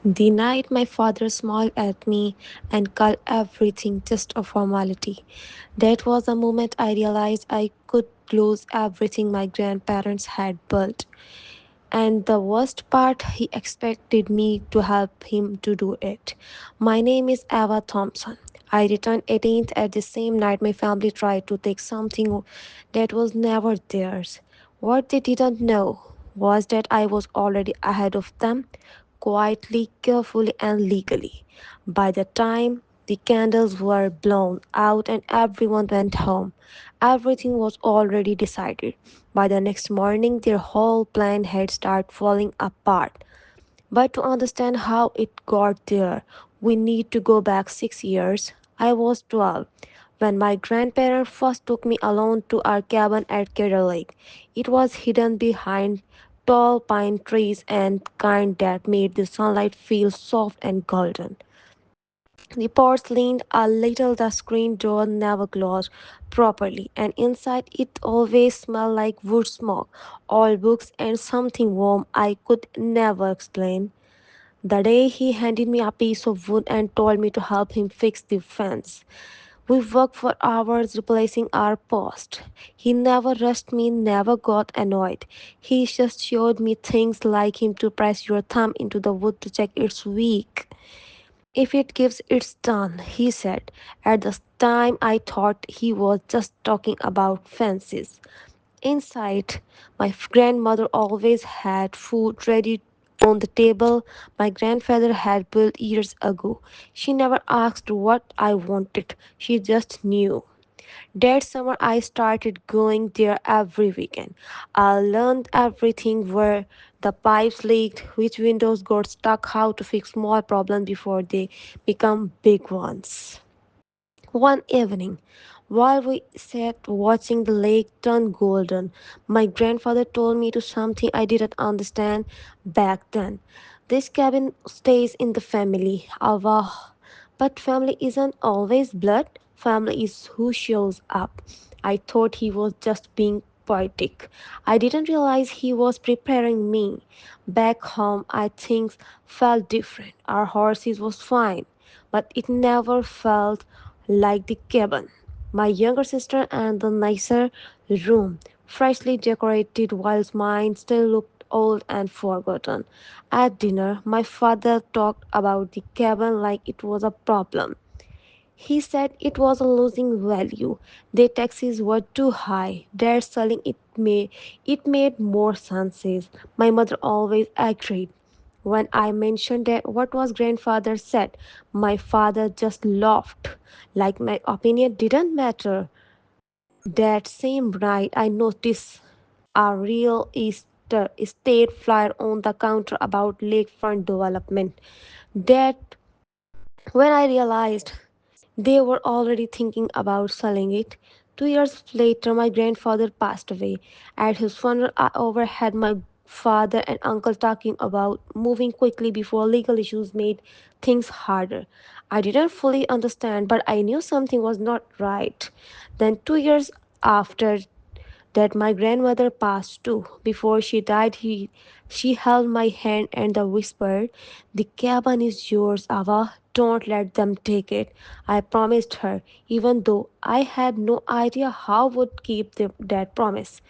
The night my father smiled at me and called everything just a formality. That was the moment I realized I could lose everything my grandparents had built. And the worst part, he expected me to help him to do it. My name is Ava Thompson. I returned 18th at the same night my family tried to take something that was never theirs. What they didn't know was that I was already ahead of them, quietly, carefully, and legally. By the time the candles were blown out and everyone went home, everything was already decided. By the next morning, their whole plan had started falling apart. But to understand how it got there, we need to go back 6 years. I was 12 when my grandparents first took me alone to our cabin at Cedar Lake. It was hidden behind tall pine trees and kind that made the sunlight feel soft and golden. The porch leaned a little, the screen door never closed properly, and inside it always smelled like wood smoke, old books, and something warm I could never explain. The day he handed me a piece of wood and told me to help him fix the fence. We worked for hours replacing our post. He never rushed me, never got annoyed. He just showed me things like him to press your thumb into the wood to check it's weak. If it gives, it's done, he said. At the time, I thought he was just talking about fences. Inside, my grandmother always had food ready on the table my grandfather had built years ago. She never asked what I wanted, she just knew. That summer, I started going there every weekend. I learned everything where the pipes leaked, which windows got stuck, how to fix small problems before they become big ones. One evening, while we sat watching the lake turn golden, my grandfather told me to something I didn't understand back then. This cabin stays in the family. Avah. But family isn't always blood. Family is who shows up. I thought he was just being poetic. I didn't realize he was preparing me. Back home, I things felt different. Our horses was fine, but it never felt like the cabin. My younger sister and the nicer room, freshly decorated, while mine still looked old and forgotten. At dinner, my father talked about the cabin like it was a problem. He said it was a losing value. The taxes were too high. Their selling it made more sense. My mother always agreed. When I mentioned that what was grandfather said, my father just laughed, like my opinion didn't matter. That same night, I noticed a real estate flyer on the counter about lakefront development. That when I realized they were already thinking about selling it. 2 years later, my grandfather passed away. At his funeral, I overheard my father and uncle talking about moving quickly before legal issues made things harder. I didn't fully understand, but I knew something was not right. Then, 2 years after that my grandmother passed too. Before she died, she held my hand and whispered, "The cabin is yours, Ava. Don't let them take it." I promised her, even though I had no idea how would keep that promise.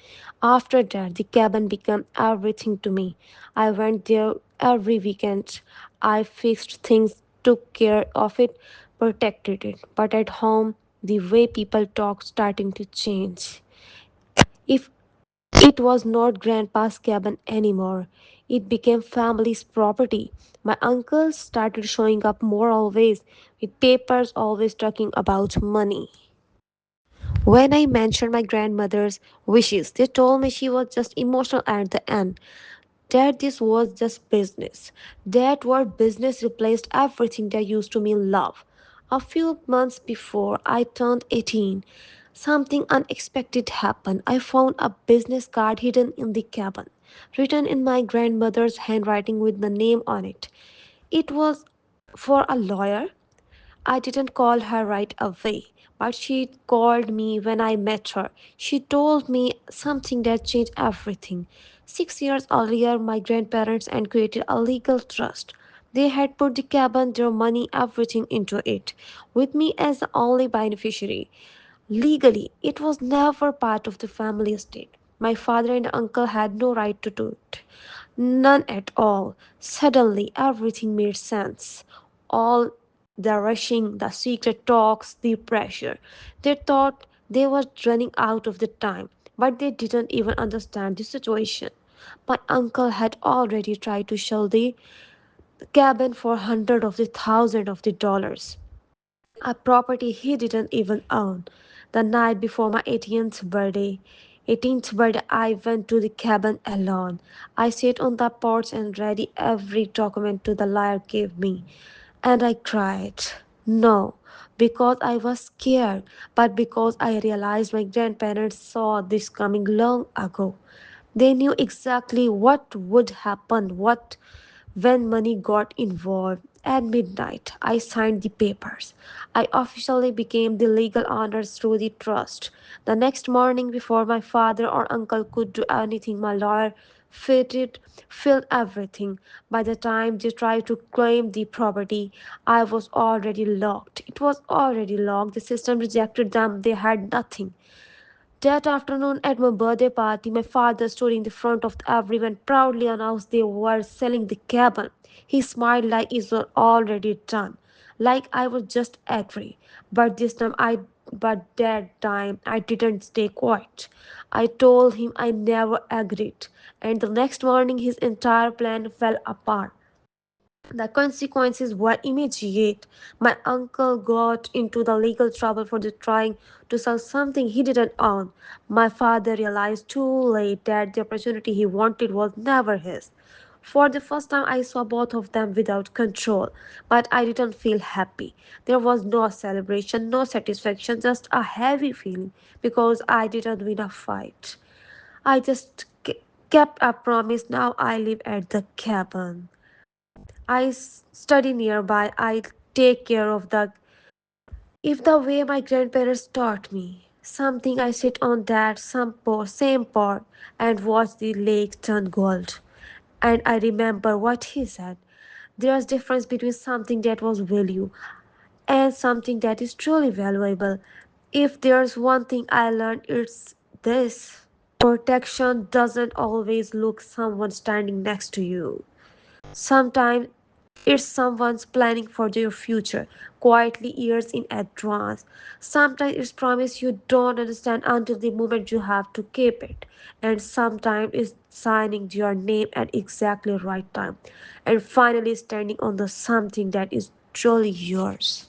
After that, the cabin became everything to me. I went there every weekend. I fixed things, took care of it, protected it. But at home, the way people talk starting to change. If it was not Grandpa's cabin anymore. It became family's property. My uncles started showing up more always, with papers always talking about money. When I mentioned my grandmother's wishes, they told me she was just emotional at the end, that this was just business. That word business replaced everything that used to mean love. A few months before I turned 18, something unexpected happened. I found a business card hidden in the cabin, written in my grandmother's handwriting with the name on it. It was for a lawyer. I didn't call her right away, but she called me when I met her. She told me something that changed everything. 6 years earlier, my grandparents had created a legal trust. They had put the cabin, their money, everything into it, with me as the only beneficiary. Legally, it was never part of the family estate. My father and uncle had no right to do it. None at all. Suddenly, everything made sense. All the rushing, the secret talks, the pressure. They thought they were running out of the time, but they didn't even understand the situation. My uncle had already tried to sell the cabin for hundreds of the thousands of the dollars, a property he didn't even own. The night before my 18th birthday, I went to the cabin alone. I sat on the porch and read every document to the lawyer gave me, and I cried. No, because I was scared, but because I realized my grandparents saw this coming long ago. They knew exactly what would happen, what when money got involved. At midnight, I signed the papers. I officially became the legal owners through the trust. The next morning, before my father or uncle could do anything, my lawyer fitted, filled everything. By the time they tried to claim the property, I was already locked. It was already locked. The system rejected them. They had nothing. That afternoon at my birthday party, my father stood in the front of everyone, proudly announced they were selling the cabin. He smiled like it was already done, like I was just angry. But that time I didn't stay quiet. I told him I never agreed, and the next morning his entire plan fell apart. The consequences were immediate. My uncle got into the legal trouble for trying to sell something he didn't own. My father realized too late that the opportunity he wanted was never his. For the first time, I saw both of them without control, but I didn't feel happy. There was no celebration, no satisfaction, just a heavy feeling because I didn't win a fight. I just kept a promise. Now I live at the cabin. Study nearby. I take care of the if the way my grandparents taught me. Something I sit on that same pot and watch the lake turn gold. And I remember what he said. There's difference between something that was value and something that is truly valuable. If there's one thing I learned, it's this. Protection doesn't always look someone standing next to you. Sometimes it's someone's planning for your future, quietly years in advance. Sometimes it's promise you don't understand until the moment you have to keep it. And sometimes it's signing your name at exactly right time. And finally standing on the something that is truly yours.